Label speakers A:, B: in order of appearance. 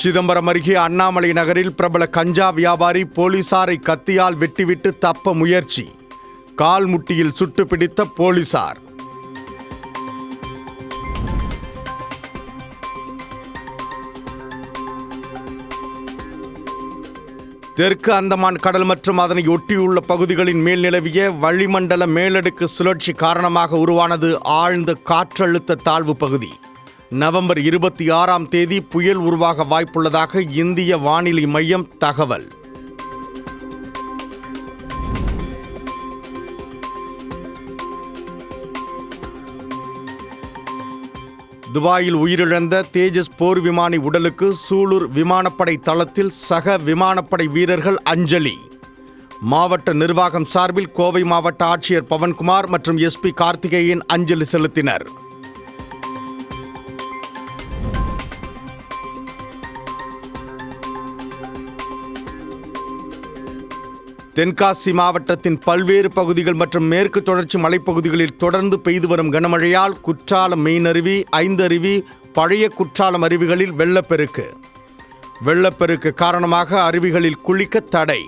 A: சிதம்பரம் அருகே அண்ணாமலை நகரில் பிரபல கஞ்சா வியாபாரி போலீசாரை கத்தியால் வெட்டிவிட்டு தப்ப முயற்சி. கால் முட்டியில் சுட்டு பிடித்த போலீசார். தெற்கு அந்தமான் கடல் மற்றும் அதனை ஒட்டியுள்ள பகுதிகளின் மேல் நிலவிய வளிமண்டல மேலடுக்கு சுழற்சி காரணமாக உருவானது ஆழ்ந்த காற்றழுத்த தாழ்வு பகுதி. நவம்பர் 26ஆம் தேதி புயல் உருவாக வாய்ப்புள்ளதாக இந்திய வானிலை மையம் தகவல். துபாயில் உயிரிழந்த தேஜஸ் போர் விமானி உடலுக்கு சூலூர் விமானப்படை தளத்தில் சக விமானப்படை வீரர்கள் அஞ்சலி. மாவட்ட நிர்வாகம் சார்பில் கோவை மாவட்ட ஆட்சியர் பவன்குமார் மற்றும் எஸ்பி கார்த்திகேயன் அஞ்சலி செலுத்தினர். தென்காசி மாவட்டத்தின் பல்வேறு பகுதிகள் மற்றும் மேற்கு தொடர்ச்சி மலைப்பகுதிகளில் தொடர்ந்து பெய்து வரும் கனமழையால் குற்றாலம் மெயினருவி, ஐந்தருவி, பழைய குற்றாலம் அருவிகளில் வெள்ளப்பெருக்கு காரணமாக அருவிகளில் குளிக்க தடை.